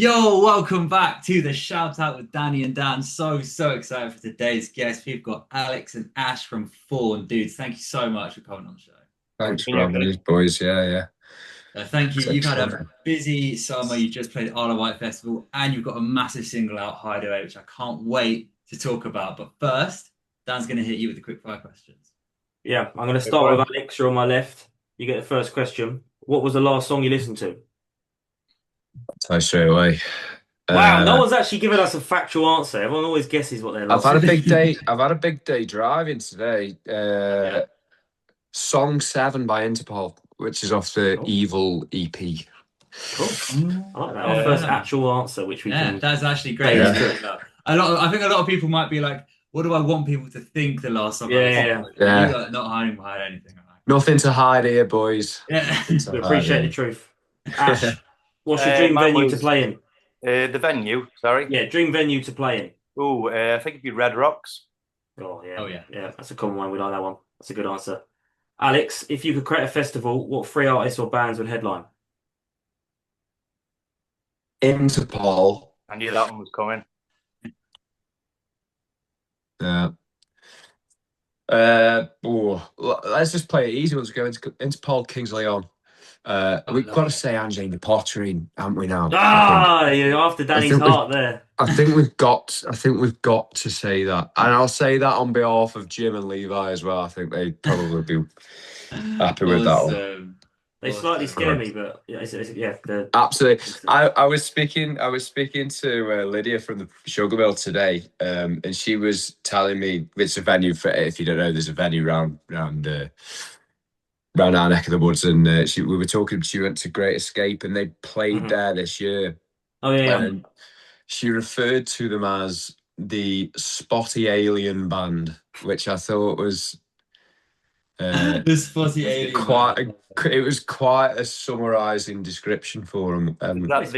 Yo, welcome back to the Shout Out with Danny and Dan. So excited for today's guest. We've got Alex and Ash from Foarn. Dudes, thank you so much for coming on the show. Thanks for having us, boys. Yeah. Thank you. It's You've had a exciting. busy summer. You just played Isle of Wight Festival and you've got a massive single out, Hideaway, which I can't wait to talk about. But first, Dan's going to hit you with the quick fire questions. Yeah, I'm going to start with Alex. You're on my left. You get the first question. What was the last song you listened to? So straight away. Wow, no one's actually given us a factual answer. Everyone always guesses what they're I've last. had a big day. I've had a big day driving today. Yeah. Song 7 by Interpol, which is off the Cool. Evil EP. Cool. I like that. Our first actual answer, which we can. That's actually great. Yeah. I think a lot of people might be like, "What do I want people to think the last song?" Yeah. You are not hiding behind anything. Nothing to hide here, boys. Yeah, we appreciate the truth. Ash, what's your dream venue to play in? The venue, sorry. Yeah, dream venue to play in. Oh, I think it'd be Red Rocks. Oh yeah. Oh yeah. Yeah, that's a common one. We like that one. That's a good answer. Alex, if you could create a festival, what three artists or bands would headline? Interpol. I knew that one was coming. Yeah. Let's just play it easy. Let's go into Interpol, Kings Leon. We've got to say Angelina Pottering, haven't we now? You're after Danny's heart there. I think we've got to say that, and I'll say that on behalf of Jim and Levi as well. I think they'd probably be happy with that one. They slightly scare me, but absolutely. I was speaking to Lydia from the Sugar Mill today, and she was telling me it's a venue for. If you don't know, there's a venue round our neck of the woods, and we were talking. She went to Great Escape, and they played there this year. Oh yeah. And she referred to them as the Spotty Alien Band, which I thought was the Spotty Alien. It was quite a summarising description for them. Is that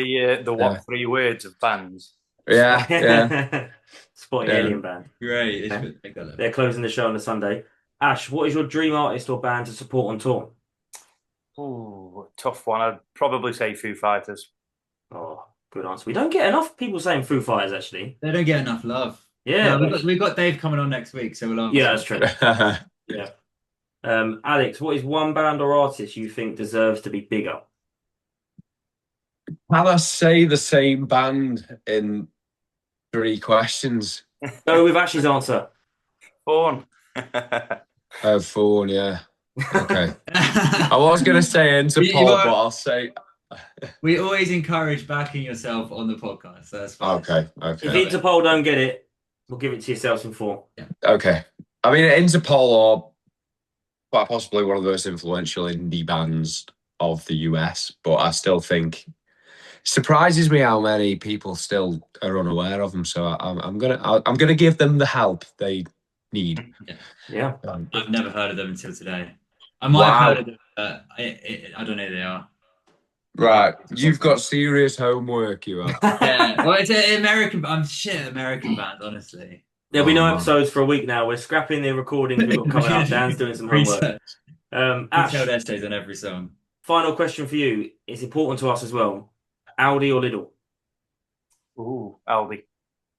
the what 3 words of bands? Yeah. Spotty Alien Band. Great. They're closing the show on a Sunday. Ash, what is your dream artist or band to support on tour? Oh, tough one. I'd probably say Foo Fighters. Oh, good answer. We don't get enough people saying Foo Fighters, actually. They don't get enough love. Yeah. We've got Dave coming on next week, so we'll answer. Yeah, that's true. Yeah. Alex, what is one band or artist you think deserves to be bigger? Can I say the same band in 3 questions? Go with Ash's answer. Foarn. Foarn, yeah. Okay. I was going to say Interpol, but I'll say... We always encourage backing yourself on the podcast, so that's fine. Okay. If Interpol don't get it, we'll give it to yourselves in 4. Yeah. Okay. I mean, Interpol are quite possibly one of the most influential indie bands of the US, but I still think it surprises me how many people still are unaware of them. So I'm gonna give them the help they need. Yeah. I've never heard of them until today. I might have heard of them, but I don't know who they are. Right, you've got serious homework, you have. Yeah, well, it's an American. I'm shit at American bands, honestly. There'll be no episodes for a week now. We're scrapping the recordings we've got coming up. Dan's doing some homework. Ash, detailed essays on every song. Final question for you. It's important to us as well. Aldi or Lidl? Ooh, Aldi.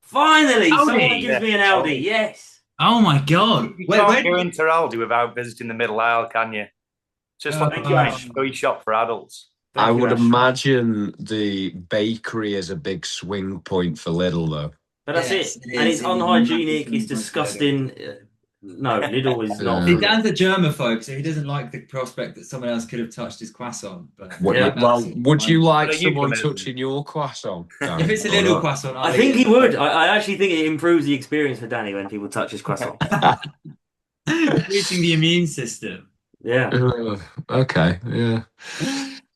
Finally, someone gives me an Aldi. Yes. Oh my god! You can't go into Aldi without visiting the middle aisle, can you? Just like a toy shop for adults. I would imagine the bakery is a big swing point for Lidl, though. But that's it. And it's unhygienic, it's disgusting. No, Lidl is not. See, Dan's a germaphobe, so he doesn't like the prospect that someone else could have touched his croissant. But would you like someone touching your croissant? If it's a Lidl croissant, I think he would. I actually think it improves the experience for Danny when people touch his croissant. Boosting the immune system. Yeah. Okay. Yeah.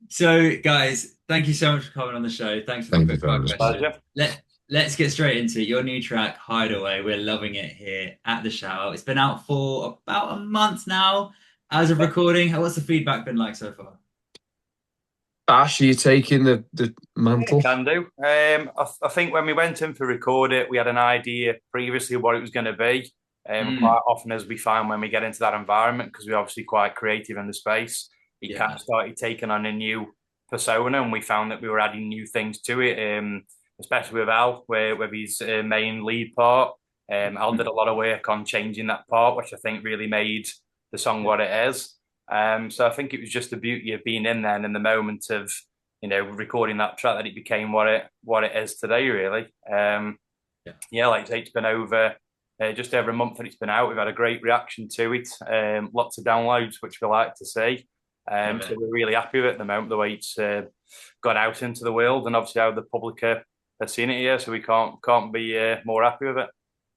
So, guys, thank you so much for coming on the show. Thanks for the quick question. Let's get straight into it. Your new track, Hideaway. We're loving it here at the Shout. It's been out for about a month now as of recording. What's the feedback been like so far? Ash, are you taking the mantle? Can do. I think when we went in for record it, we had an idea previously of what it was going to be. Quite often, as we find when we get into that environment, because we're obviously quite creative in the space, you kind of started taking on a new persona, and we found that we were adding new things to it, especially with Al, with his main lead part. Al did a lot of work on changing that part, which I think really made the song what it is. So I think it was just the beauty of being in there and in the moment of, you know, recording that track, that it became what it is today, really. Like I say, it's been over just over a month that it's been out. We've had a great reaction to it, lots of downloads, which we like to see. So we're really happy with it at the moment, the way it's got out into the world, and obviously how the public are seeing it here. So we can't be more happy with it.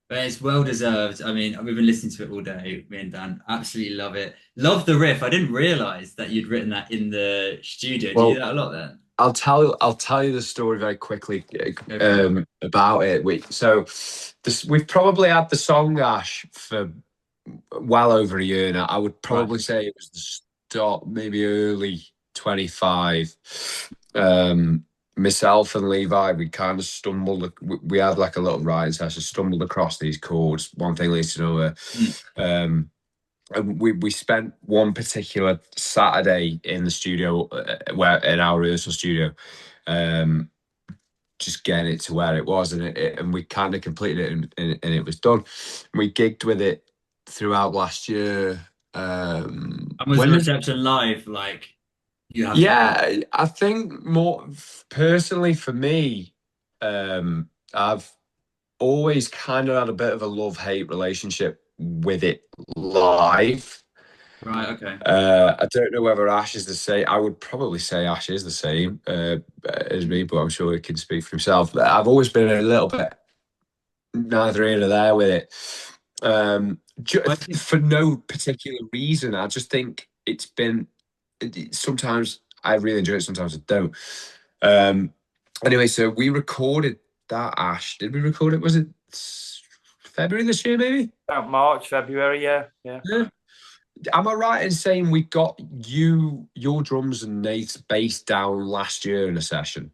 But it's well deserved. I mean, we've been listening to it all day. Me and Dan absolutely love it. Love the riff. I didn't realize that you'd written that in the studio. Do you do that a lot then? I'll tell you the story very quickly about it. We've probably had the song Ash for well over a year now. I would probably say it was the start, maybe early 25. Myself and Levi, we kind of stumbled. We had like a little writing session, stumbled across these chords. One thing leads to another. And we spent one particular Saturday in the studio, in our rehearsal studio, just getting it to where it was, and we kind of completed it, and it was done. We gigged with it throughout last year. And was the reception live like? I think more personally for me, I've always kind of had a bit of a love-hate relationship with it live. Right, okay. I don't know whether Ash is the same. I would probably say Ash is the same as me, but I'm sure he can speak for himself. But I've always been a little bit neither here nor there with it. For no particular reason. I just think it's been... Sometimes I really enjoy it, sometimes I don't. Anyway, so we recorded that, Ash. Did we record it? Was it February this year, maybe? About March, February, yeah. Am I right in saying we got your drums and Nate's bass down last year in a session?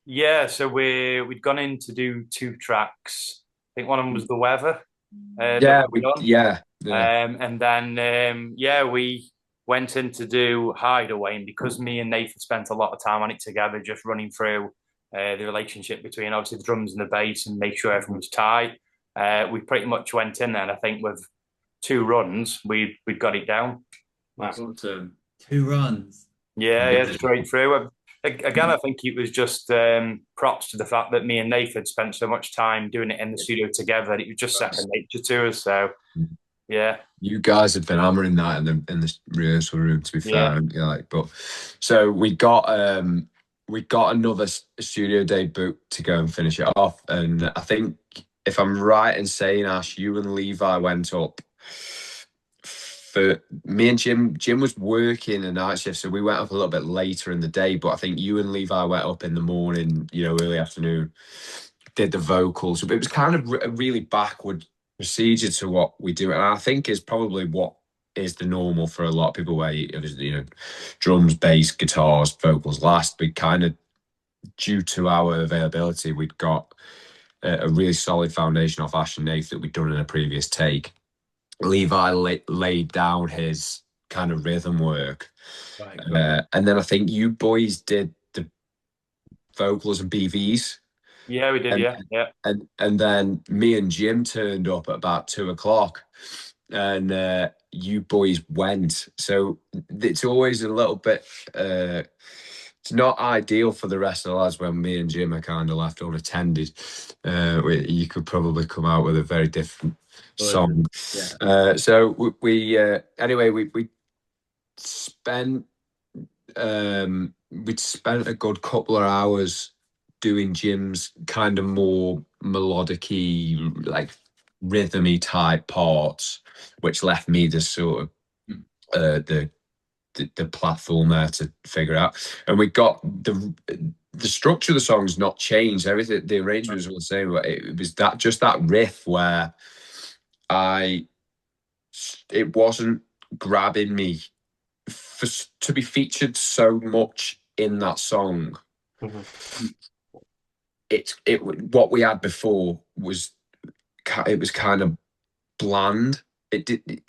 Yeah, so we'd gone in to do 2 tracks. I think one of them was The Weather. And then we went in to do Hideaway, and because me and Nathan spent a lot of time on it together, just running through the relationship between obviously the drums and the bass and make sure everything was tight, we pretty much went in there, and I think with 2 runs we'd got it down. That's awesome. 2 runs. Yeah, straight through. Again, I think it was just props to the fact that me and Nathan spent so much time doing it in the studio together that it was just second nature to us. So yeah, you guys have been hammering that in the rehearsal room, to be fair. But so we got another studio day booked to go and finish it off, and I think if I'm right in saying, Ash, you and Levi went up. For me and Jim was working a night shift, so we went up a little bit later in the day. But I think you and Levi went up in the morning, early afternoon, did the vocals. It was kind of a really backward procedure to what we do, and I think is probably what is the normal for a lot of people, where drums, bass, guitars, vocals last. But kind of due to our availability, we'd got a really solid foundation off Ash and Nath that we'd done in a previous take. Levi laid down his kind of rhythm work, and then I think you boys did the vocals and BVs. Yeah, we did. And then me and Jim turned up at about 2:00, and you boys went. So it's always a little bit. It's not ideal for the rest of the lads when me and Jim are kind of left unattended. You could probably come out with a very different song. So we spent we'd spent a good couple of hours doing Jim's kind of more melodic-y, like rhythm-y type parts, which left me the sort of the platform there to figure out. And we got the structure of the song's not changed. Everything, the arrangements were the same, but it was that riff where it wasn't grabbing me to be featured so much in that song. Mm-hmm. What we had before was kind of bland. It did.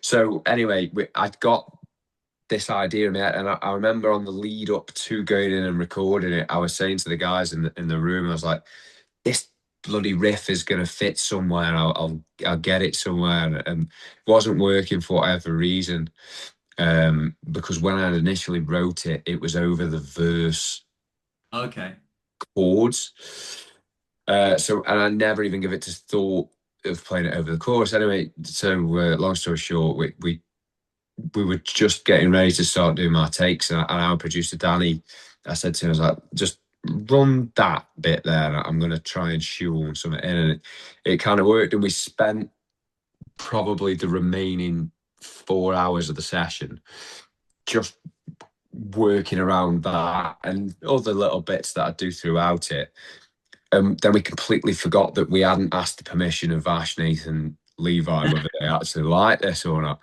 So anyway, I got this idea in my head, and I remember on the lead up to going in and recording it, I was saying to the guys in the room, I was like, this bloody riff is going to fit somewhere. I'll get it somewhere, and it wasn't working for whatever reason. Because when I initially wrote it, it was over the verse chords. And I never even give it to thought of playing it over the chorus. Anyway, so long story short, we were just getting ready to start doing my takes, and our producer Danny, I said to him, I was like, just run that bit there. I'm going to try and shoehorn something in, and it kind of worked. And we spent probably the remaining 4 hours of the session just working around that and other little bits that I do throughout it. Then we completely forgot that we hadn't asked the permission of Ash, Nathan, Levi whether they actually like this or not.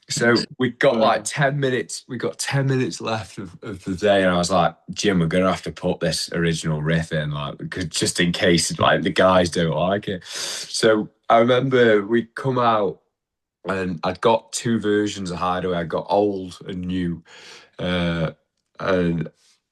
So we got like 10 minutes. We got 10 minutes left of the day, and I was like, Jim, we're gonna have to put this original riff in, like, because just in case like the guys don't like it. So I remember we come out, and I'd got 2 versions of Hideaway. I got old and new, and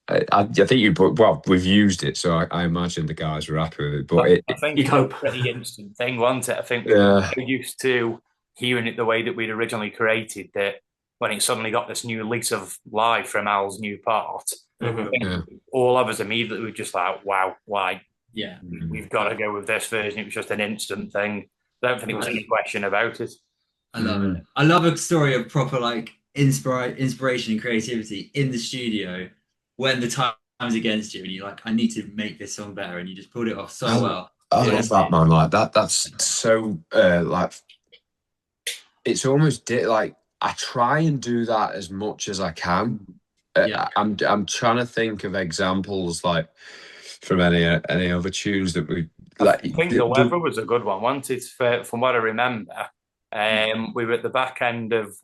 I think we've used it, so I imagine the guys were happy with it. But I think it's a pretty instant thing, wasn't it? I think we were so used to hearing it the way that we'd originally created that when it suddenly got this new lease of life from Al's new part, all of us immediately were just like, wow, like, we've got to go with this version. It was just an instant thing. I don't think there was any question about it. I love it. I love a story of proper like inspiration and creativity in the studio when the time's against you and you're like, I need to make this song better, and you just pulled it off so well. I love that, man. Like that's so like it's almost like I try and do that as much as I can. I'm trying to think of examples like from any other tunes that we like. I think the weather was a good one. Once it's from what I remember, we were at the back end of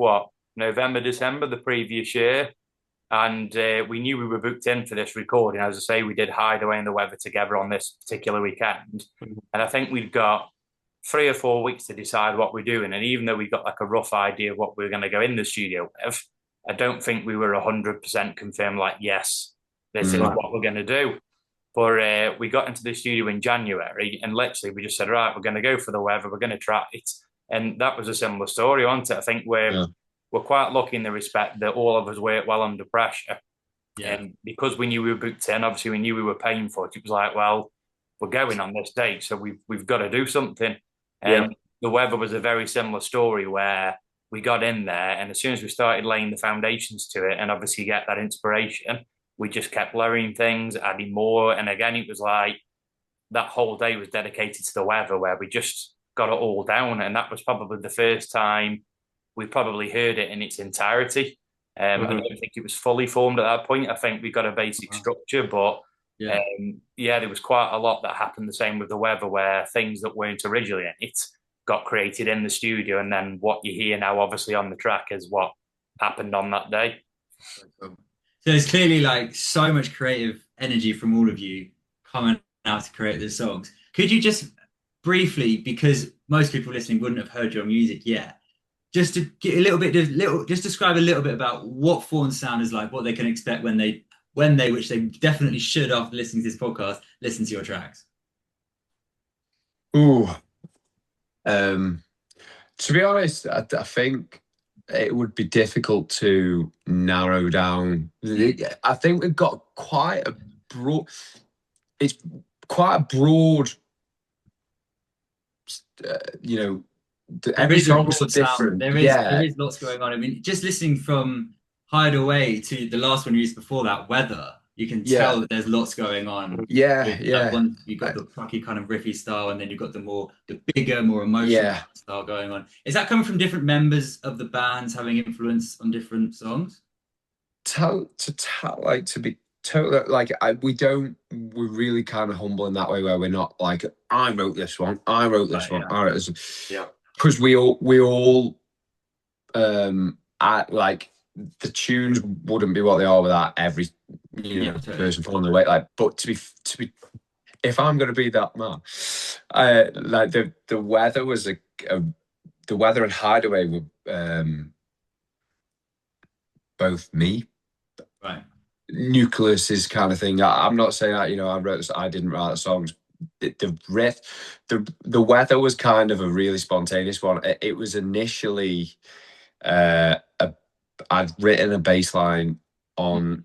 November, December the previous year, and we knew we were booked in for this recording. As I say, we did Hideaway and the Weather together on this particular weekend, and I think we've got 3 or 4 weeks to decide what we're doing. And even though we got like a rough idea of what we were going to go in the studio with, I don't think we were 100% confirmed, like, yes, this is what we're going to do. But we got into the studio in January, and literally we just said, right, we're going to go for the weather, we're going to try it. And that was a similar story, wasn't it? I think we're quite lucky in the respect that all of us work well under pressure. And because we knew we were booked in, obviously we knew we were paying for it. It was like, well, we're going on this date, so we've got to do something. And the weather was a very similar story where we got in there, and as soon as we started laying the foundations to it and obviously get that inspiration, we just kept layering things, adding more. And again, it was like that whole day was dedicated to the weather, where we just got it all down. And that was probably the first time we probably heard it in its entirety. I don't think it was fully formed at that point. I think we got a basic structure, but there was quite a lot that happened the same with the weather, where things that weren't originally in it got created in the studio, and then what you hear now obviously on the track is what happened on that day. So there's clearly like so much creative energy from all of you coming out to create the songs. Could you just briefly, because most people listening wouldn't have heard your music yet, just to get a little bit, just describe a little bit about what Foarn sound is like, what they can expect when they, which they definitely should after listening to this podcast, listen to your tracks? To be honest, I think it would be difficult to narrow down. I think we've got quite a broad. It's quite a broad. Every song's different. There is lots going on. I mean, just listening from Hideaway to the last one you used before that, Weather, you can tell that there's lots going on. You've got the plucky kind of riffy style, and then you've got the bigger, more emotional style going on. Is that coming from different members of the bands having influence on different songs? We're really kind of humble in that way, where we're not like, I wrote this one, I wrote this one. Because we all like, the tunes wouldn't be what they are without every person pulling the weight. Like, but to be, if I'm going to be that man, like the Weather was the Weather and Hideaway were both me. Right. Nucleus is kind of thing. I'm not saying that, I didn't write the songs. The riff, the weather was kind of a really spontaneous one. It was initially I'd written a bass line on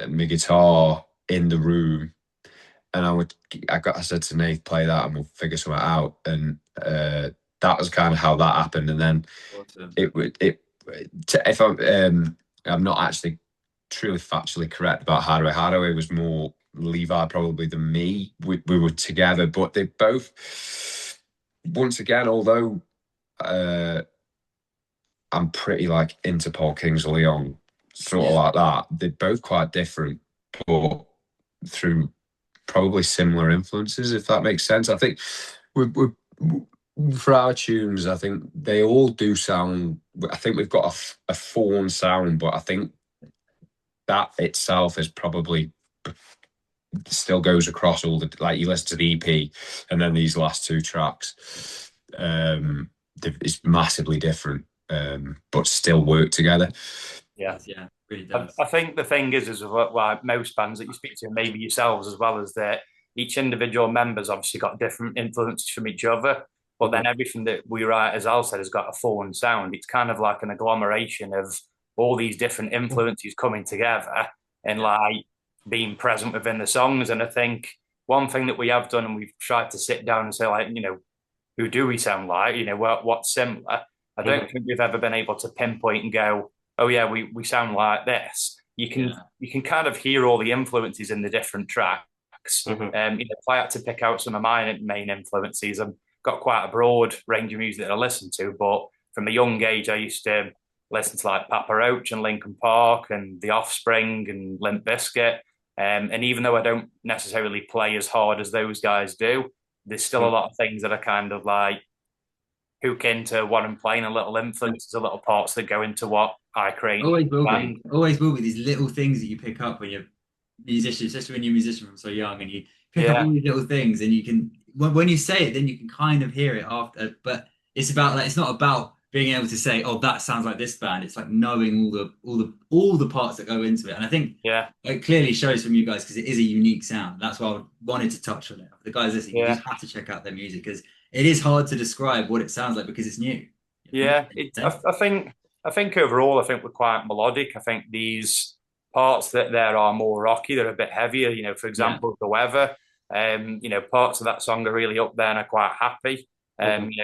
my guitar in the room, and I said to Nate, play that and we'll figure something out. And that was kind of how that happened. And then Awesome. if I'm not actually truly factually correct about Hideaway. Hideaway was more Levi probably than me. We were together, but they both, once again, although I'm pretty like into Paul Kings of Leon, sort of like that, they're both quite different, but through probably similar influences, if that makes sense. I think for our tunes, I think they all do sound. I think we've got a Foarn sound, but I think that itself is probably still goes across all the, like, you listen to the EP and then these last two tracks, it's massively different, but still work together. Yeah, really does. I think the thing is like most bands that you speak to, maybe yourselves as well, is that each individual member's obviously got different influences from each other. But then everything that we write, as Al said, has got a Foarn sound. It's kind of like an agglomeration of all these different influences coming together and like being present within the songs. And I think one thing that we have done, and we've tried to sit down and say, like, who do we sound like? What's similar? I don't think we've ever been able to pinpoint and go, oh yeah, we sound like this. You can kind of hear all the influences in the different tracks. If I had to pick out some of my main influences, I've got quite a broad range of music that I listen to, but from a young age, I used to listen to like Papa Roach and Linkin Park and The Offspring and Limp Bizkit. And even though I don't necessarily play as hard as those guys do, there's still a lot of things that are kind of like hook into what I'm playing, a little influences, a little parts that go into what I create. Always will be these little things that you pick up when you're musician, especially when you're a musician from so young, and you pick up all these little things, and you can, when you say it, then you can kind of hear it after. But it's about, like, it's not about being able to say, oh, that sounds like this band. It's like knowing all the parts that go into it. And I think it clearly shows from you guys, because it is a unique sound. That's why I wanted to touch on it. For the guys listening, you just have to check out their music, because it is hard to describe what it sounds like because it's new. I think overall, I think we're quite melodic. I think these parts that there are more rocky, they're a bit heavier. For example, The Weather. Parts of that song are really up there and are quite happy.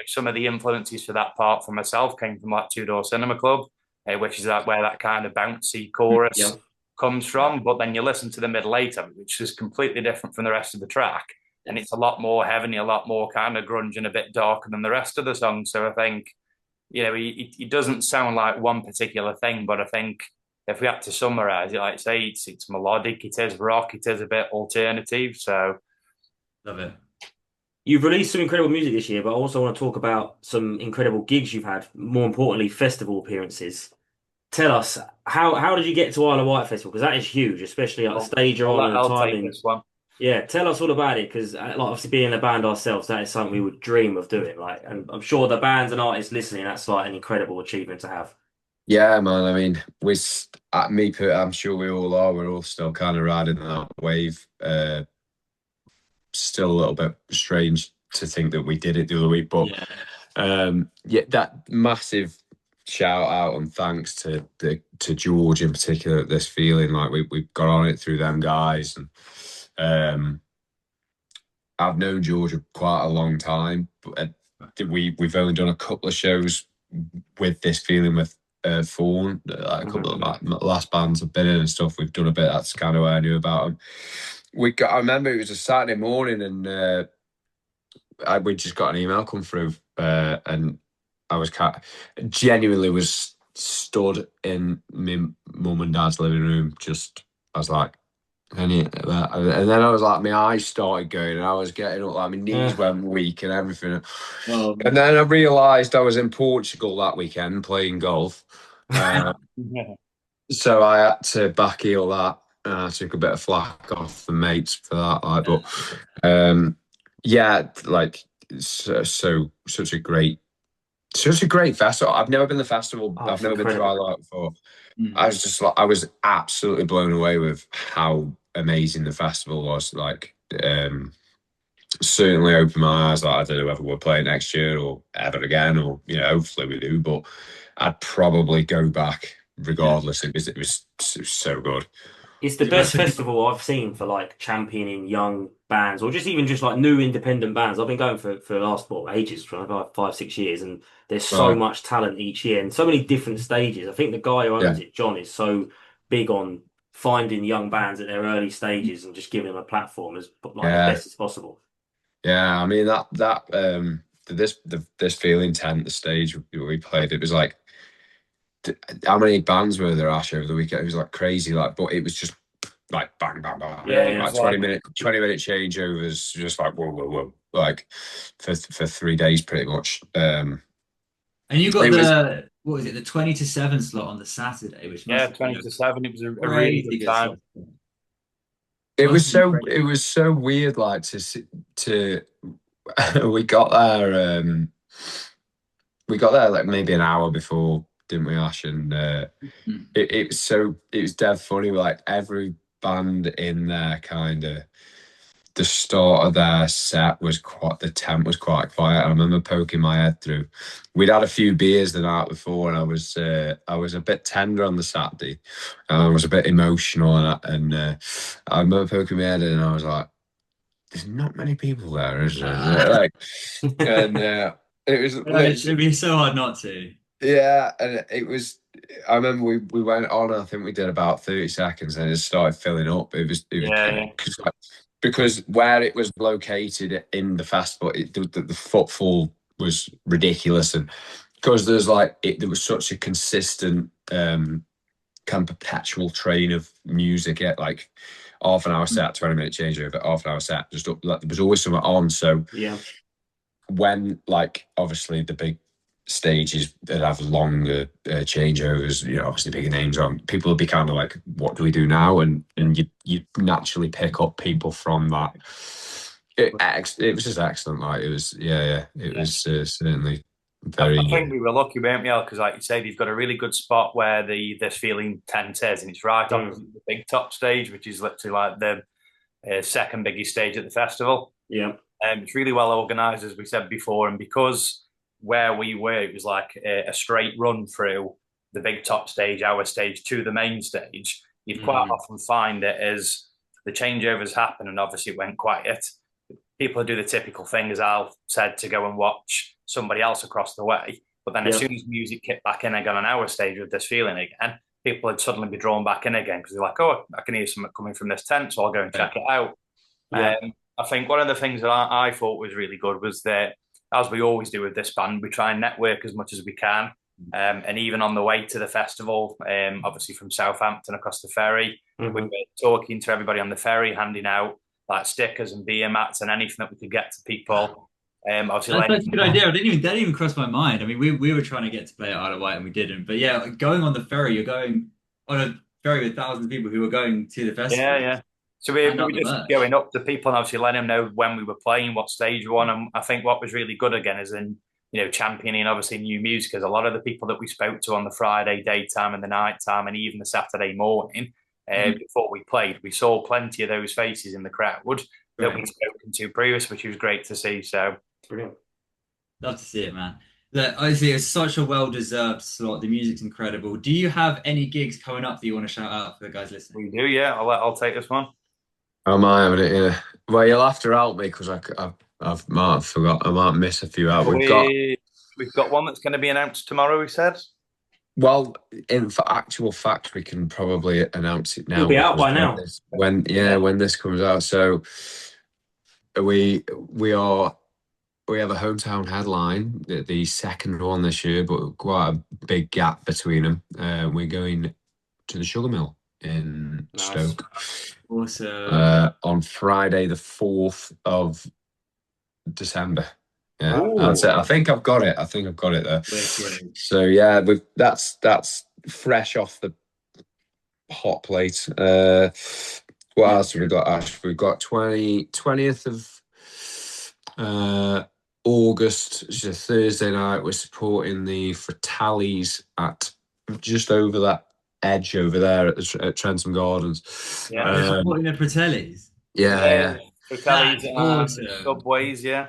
Some of the influences for that part for myself came from like Two Door Cinema Club, which is where that kind of bouncy chorus comes from. But then you listen to the mid later, which is completely different from the rest of the track. And it's a lot more heavy, a lot more kind of grunge and a bit darker than the rest of the song. So I think, it doesn't sound like one particular thing, but I think if we had to summarize it, like say, it's melodic, it is rock, it is a bit alternative. So love it. You've released some incredible music this year, but I also want to talk about some incredible gigs you've had, more importantly, festival appearances. Tell us, how did you get to Isle of Wight Festival? Because that is huge, especially like the stage you're on and the timing. Take this one. Yeah, tell us all about it, because like, obviously being a band ourselves, that is something we would dream of doing. Like, and I'm sure the bands and artists listening, that's like an incredible achievement to have. Yeah, man. I mean, I'm sure we all are. We're all still kind of riding that wave. Still a little bit strange to think that we did it the other week, but that massive shout out and thanks to George in particular. This feeling like we got on it through them guys, and I've known George quite a long time, but we've only done a couple of shows with this feeling with Foarn. Like a couple of my last bands I've been in and stuff, we've done a bit. That's kind of where I knew about them. I remember it was a Saturday morning, and we just got an email come through, and I was genuinely was stood in my mum and dad's living room. I was like, and then I was like, my eyes started going, and I was getting up, like my knees went weak and everything. And then I realised I was in Portugal that weekend playing golf, so I had to back heel that. I took a bit of flack off the mates for that, but such a great such a great festival. I've never been to the festival. I've never been to Hideaway before. I was absolutely blown away with how amazing the festival was. Like, certainly opened my eyes. Like, I don't know whether we'll play it next year or ever again, or hopefully we do. But I'd probably go back regardless. It was so good. It's the best festival I've seen for like championing young bands, or just even just like new independent bands. I've been going for the last ages, for about 5, 6 years, and there's so much talent each year and so many different stages. I think the guy who owns it, John, is so big on finding young bands at their early stages and just giving them a platform as best as possible. Yeah, I mean this feeling tent, the stage we played, it was like, how many bands were there, Ash, over the weekend? It was like crazy, like, but it was just like bang, bang, bang. Yeah, like 20-minute changeovers, just like whoa, whoa, whoa, like for 3 days pretty much. And you got the 20 to 7 slot on the Saturday, which 20 to 7. It was a really good time. It was so weird, like to we got there like maybe an hour before, didn't we, Ash? And it was dead funny. Like every band in there, kind of the start of their set was the tent was quite quiet. I remember poking my head through. We'd had a few beers the night before, and I was a bit tender on the Saturday, and I was a bit emotional, and I remember poking my head in, and I was like, "There's not many people there, is there?" Like, and it was. It'd be so hard not to. Yeah, and it was. I remember we went on. I think we did about 30 seconds, and it started filling up. It was because where it was located in the festival, the footfall was ridiculous, and because there was such a consistent kind of perpetual train of music at like half an hour set, 20-minute changeover, half an hour set, just up, like, there was always something on. So when like obviously the big stages that have longer changeovers, obviously bigger names on, people will be kind of like, what do we do now? And you naturally pick up people from that. It was just excellent. Like it was, it was certainly very. I think we were lucky, weren't we, because like you said, you've got a really good spot where this feeling tent is, and it's right opposite the big top stage, which is literally like the second biggest stage at the festival. Yeah, it's really well organised, as we said before, and because where we were, it was like a straight run through the big top stage, our stage, to the main stage. You'd quite often find it as the changeovers happen, and obviously it went quiet. People do the typical thing, as Al said, to go and watch somebody else across the way. But then as soon as music kicked back in again on our stage with this feeling again, people would suddenly be drawn back in again because they're like, oh, I can hear something coming from this tent, so I'll go and check it out. I think one of the things that I thought was really good was that, as we always do with this band, we try and network as much as we can. And even on the way to the festival, obviously from Southampton across the ferry, we were talking to everybody on the ferry, handing out like stickers and beer mats and anything that we could get to people. Obviously, that's a good idea. That didn't even cross my mind. I mean, we were trying to get to play at Isle of Wight and we didn't. But yeah, going on the ferry, you're going on a ferry with thousands of people who are going to the festival. Yeah. So we were just going up to people and obviously letting them know when we were playing, what stage we were on. And I think what was really good again is in championing obviously new music, because a lot of the people that we spoke to on the Friday daytime and the nighttime and even the Saturday morning before we played, we saw plenty of those faces in the crowd that we'd spoken to previous, which was great to see. So brilliant. Love to see it, man. Look, honestly, it's such a well-deserved slot. The music's incredible. Do you have any gigs coming up that you want to shout out for the guys listening? We do, yeah. I'll take this one. Am I having it? Yeah. Well, you'll have to help me because I might have forgot. I might miss a few out. We've got one that's going to be announced tomorrow, we said. Well, for actual fact, we can probably announce it now. It'll be out by now. When this comes out. So we have a hometown headline, the second one this year, but quite a big gap between them. We're going to the Sugar Mill in Stoke. Awesome. On Friday, the 4th of December. Yeah, that's it. I think I've got it. There. So yeah, that's fresh off the hot plate. What else have we got, Ash? We've got 20th of August, which is a Thursday night. We're supporting the Fratellis at just over that edge over there at Trentham Gardens. Yeah. You're supporting the Fratellis? Yeah. Fratellis and awesome. Subways, yeah.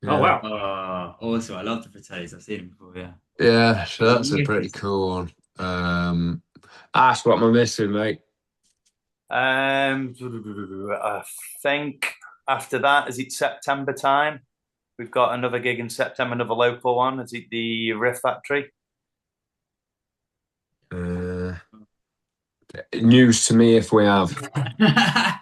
Oh, wow. Awesome. I love the Fratellis. I've seen them before, yeah. Yeah, so that's a pretty cool one. Ash, what am I missing, mate? I think after that, is it September time? We've got another gig in September, another local one. Is it the Riff Factory? News to me if we have.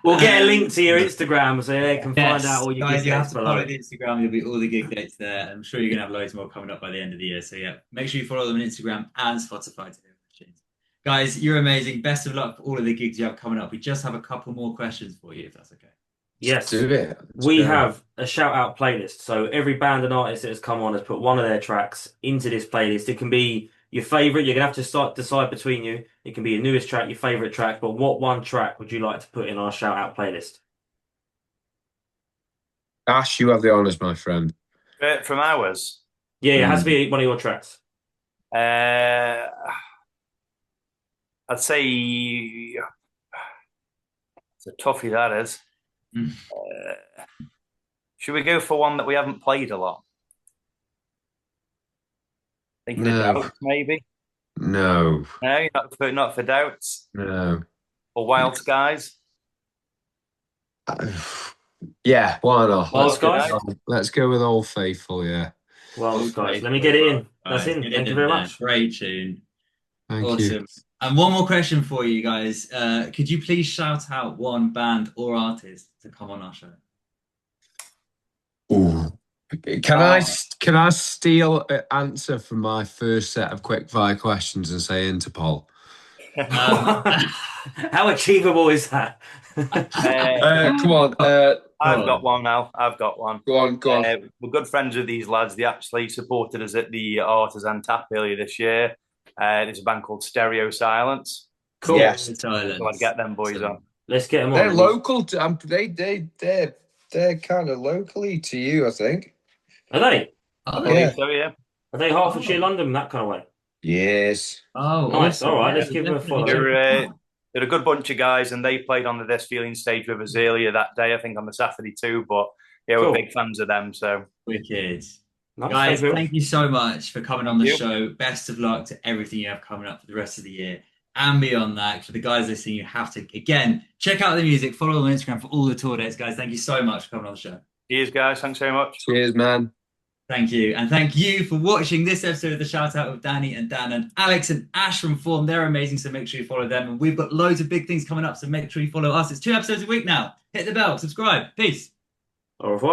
We'll get a link to your Instagram so they can find out all your guys, gig you have dates to below. follow the Instagram. There'll be all the gig dates there. I'm sure you're going to have loads more coming up by the end of the year. So yeah, make sure you follow them on Instagram and Spotify to hear questions. Guys, you're amazing. Best of luck for all of the gigs you have coming up. We just have a couple more questions for you, if that's okay. Yes, do it. We have a shout out playlist. So every band and artist that has come on has put one of their tracks into this playlist. It can be your favorite. You're gonna have to decide between you. It can be your newest track, your favorite track. But what one track would you like to put in our shout out playlist? Ash, you have the honours, my friend. From ours? Yeah, it has to be one of your tracks. I'd say it's a toughie, that is. Should we go for one that we haven't played a lot? Thinking of Doubts, maybe? No. No, not for Doubts? No. Or Wild Skies? Yeah, why not? Wild Skies? Let's go with Old Faithful, yeah. Wild Skies. Let me get it in. That's in. Thank you very much. Great tune. Thank you. And one more question for you guys. Could you please shout out one band or artist to come on our show? Ooh. Can I steal an answer from my first set of quickfire questions and say Interpol? How achievable is that? Come on. I've got one now. I've got one. Go on. We're good friends with these lads. They actually supported us at the Artisan Tap earlier this year. There's a band called Stereo Silence. Cool. Yes. So I'd get them boys on. Let's get them on. They're local. They're kind of locally to you, I think. Are they? Yeah. So, yeah. Are they Hertfordshire, London, that kind of way? Yes. Oh, nice. Awesome. All right, let's give them a follow. They're a good bunch of guys, and they played on the This Feeling stage with us earlier that day, I think on the Saturday too. But yeah, we're big fans of them. So wicked. Nice. Guys, thank you so much for coming on the show. Best of luck to everything you have coming up for the rest of the year. And beyond that, for the guys listening, you have to, again, check out the music, follow them on Instagram for all the tour dates, guys. Thank you so much for coming on the show. Cheers, guys. Thanks very much. Cheers, man. Thank you. And thank you for watching this episode of The Shout Out with Danny and Dan and Alex and Ash from Foarn. They're amazing, so make sure you follow them. And we've got loads of big things coming up, so make sure you follow us. It's 2 episodes a week now. Hit the bell, subscribe. Peace. Au revoir.